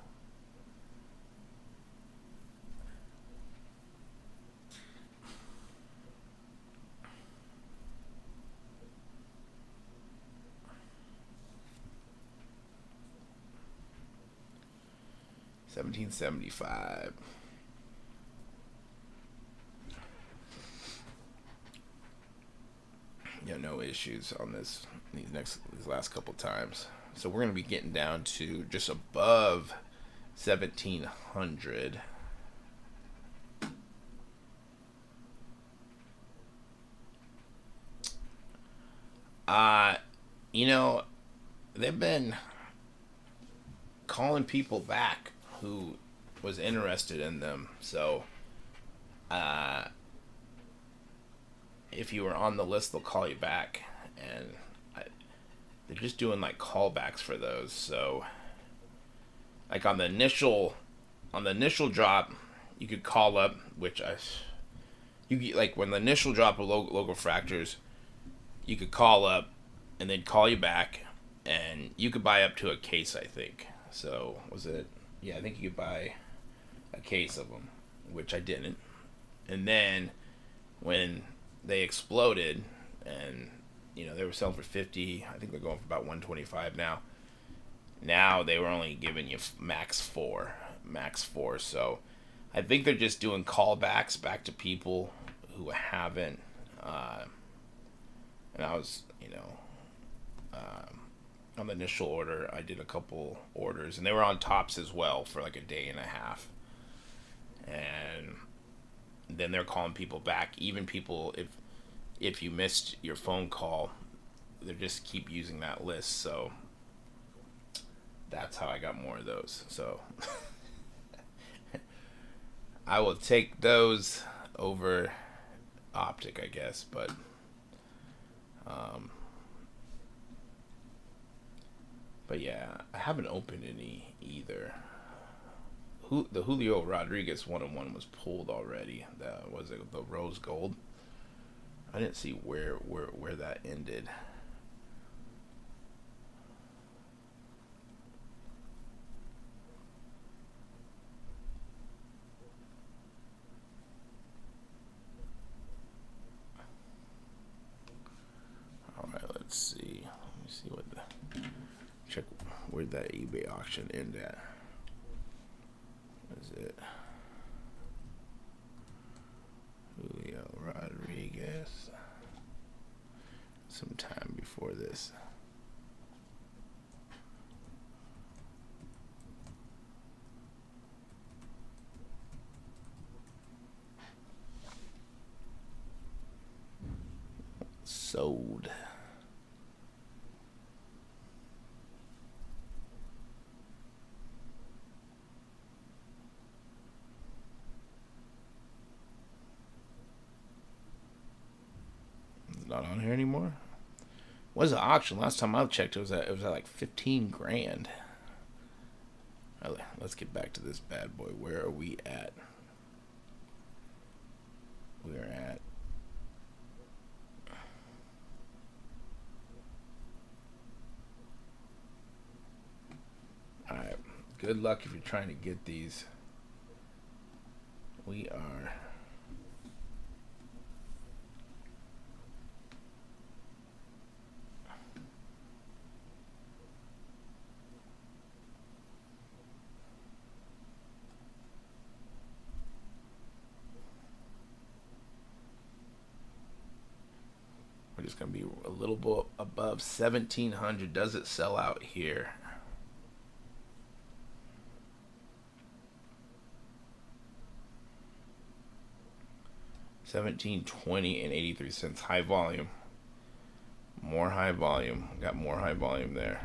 $17.75. Yeah, no issues on these last couple times. So we're gonna be getting down to just above 1,700. You know, they've been calling people back who was interested in them. So, if you were on the list, they'll call you back, and they're just doing like callbacks for those. So, like on the initial drop, you could call up, you get like when the initial drop of logo fractors, you could call up, and they'd call you back, and you could buy up to a case, I think. So was it? Yeah, I think you could buy a case of them, which I didn't. And then when they exploded, and they were selling for 50, I think they're going for about 125 now. Now they were only giving you max four. So I think they're just doing callbacks back to people who haven't. And I on the initial order. I did a couple orders, and they were on tops as well for like a day and a half. And then they're calling people back. Even people, if you missed your phone call, they just keep using that list. So that's how I got more of those. So I will take those over Optic, I guess. But yeah, I haven't opened any either. The Julio Rodriguez 1-on-1 was pulled already. That was it, the rose gold. I didn't see where that ended. All right, let's see. Let me see check where that eBay auction ended at. What is it? Julio Rodriguez. Some time before this. Sold. Not on here anymore. Was an auction last time I checked? It was at like 15 grand. Right, let's get back to this bad boy. Where are we at? We're at. All right. Good luck if you're trying to get these. We are. We're just going to be a little bit above 1,700. Does it sell out here? $17.20 and 83 cents. High volume. More high volume. Got more high volume there.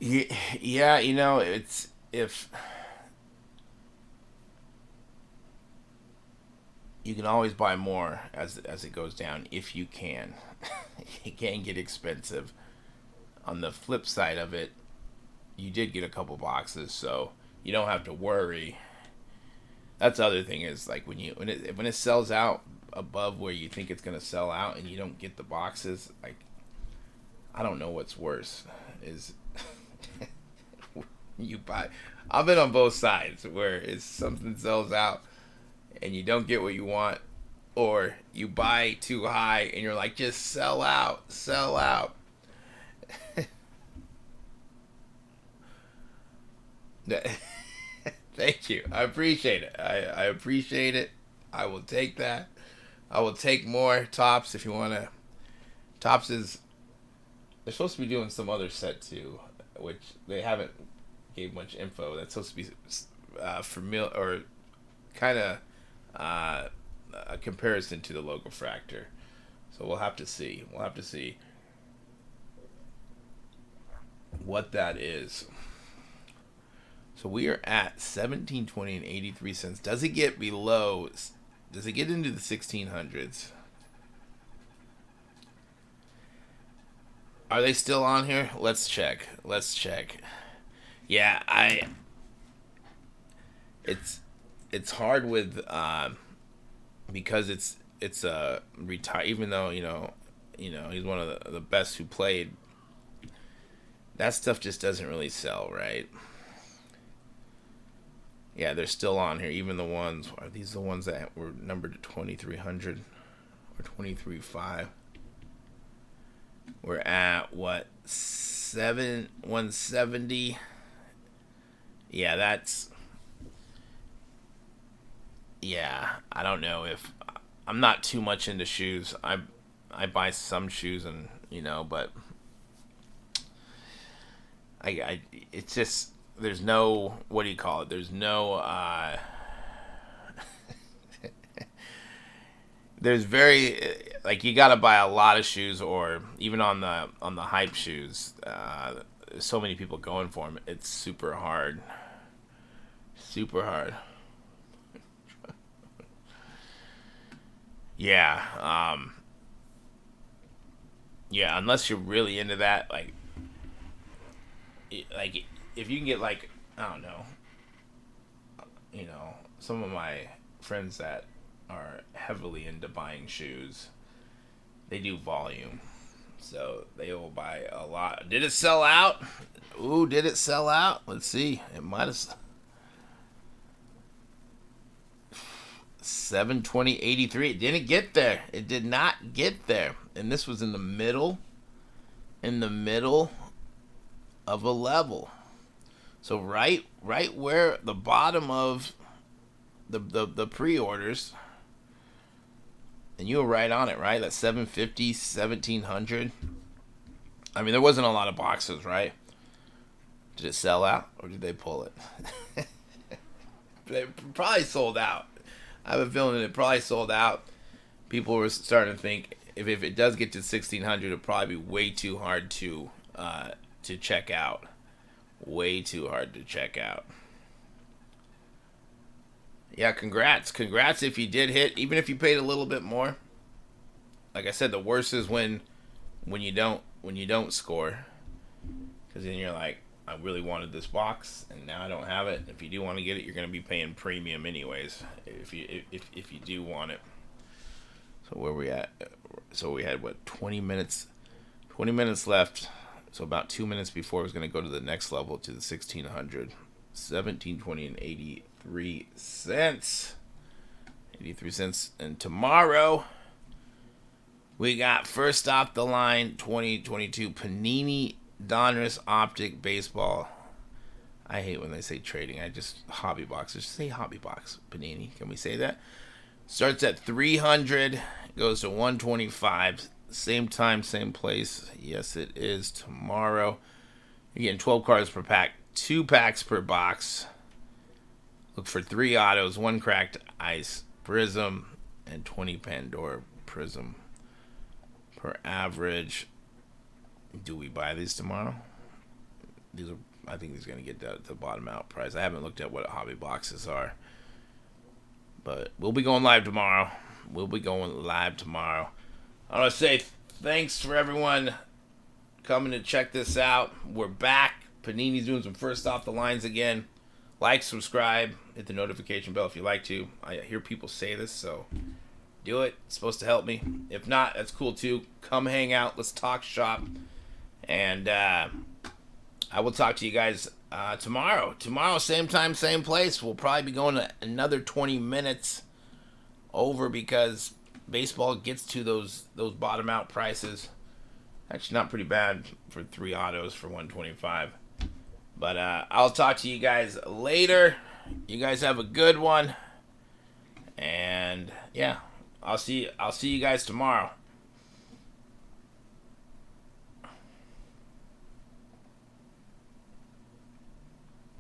Yeah, you know, it's if you can always buy more as it goes down if you can. It can get expensive. On the flip side of it, you did get a couple boxes, so you don't have to worry. That's the other thing is like when it sells out above where you think it's gonna sell out and you don't get the boxes, like I don't know what's worse is you buy. I've been on both sides where it's something sells out and you don't get what you want, or you buy too high and you're like, just sell out, sell out. Thank you. I appreciate it. I appreciate it. I will take that. I will take more tops if you want to. Tops is. They're supposed to be doing some other set too, which they haven't gave much info. That's supposed to be familiar or kind of a comparison to the Logo Fractor. So we'll have to see. We'll have to see what that is. So we are at $17.20 and 83 cents. Does it get below? Does it get into the 1600s? Are they still on here? Let's check. Let's check. Yeah, it's hard with because it's a retire. Even though he's one of the best who played. That stuff just doesn't really sell, right? Yeah, they're still on here. Even the ones, are these the ones that were numbered to 2300 or 23.5? We're at what, 170? Yeah, that's yeah, I don't know if I'm not too much into shoes. I buy some shoes and but I it's just there's no what do you call it? There's no there's very like you got to buy a lot of shoes or even on the hype shoes. So many people going for them. It's super hard. Super hard. Yeah. Yeah, unless you're really into that like if you can get like I don't know, some of my friends that are heavily into buying shoes, they do volume. So they will buy a lot. Did it sell out? Ooh, did it sell out? Let's see. It might have 720.83. It didn't get there. It did not get there. And this was in the middle of a level. So right where the bottom of the pre-orders, and you were right on it, right? That 750, 1700. I mean, there wasn't a lot of boxes, right? Did it sell out or did they pull it? They probably sold out. I have a feeling it probably sold out. People were starting to think if it does get to 1600, it'll probably be way too hard to check out. Way too hard to check out. Yeah, congrats if you did hit, even if you paid a little bit more. Like I said, the worst is when you don't score, because then you're like, I really wanted this box and now I don't have it. If you do want to get it, you're going to be paying premium anyways. If you do want it. So where we at? So we had 20 minutes left. So about 2 minutes before I was going to go to the next level to the 1600. 1720 and 83 cents. 83 cents. And tomorrow we got first off the line 2022 Panini Donruss Optic Baseball. I hate when they say trading. I just hobby box. Just say hobby box. Panini. Can we say that? Starts at 300, goes to 125. Same time, same place. Yes, it is tomorrow. You're getting 12 cards per pack, 2 packs per box. Look for 3 autos, 1 cracked ice Prizm, and 20 Pandora Prizm per average. Do we buy these tomorrow? I think these are going to get the bottom out price. I haven't looked at what hobby boxes are. But we'll be going live tomorrow. I want to say thanks for everyone coming to check this out. We're back. Panini's doing some first off the lines again. Like, subscribe, hit the notification bell if you like to. I hear people say this, so do it. It's supposed to help me. If not, that's cool too. Come hang out. Let's talk shop. And I will talk to you guys tomorrow. Tomorrow, same time, same place. We'll probably be going to another 20 minutes over because baseball gets to those bottom out prices. Actually, not pretty bad for 3 autos for 125. But I'll talk to you guys later. You guys have a good one. And yeah, I'll see you guys tomorrow.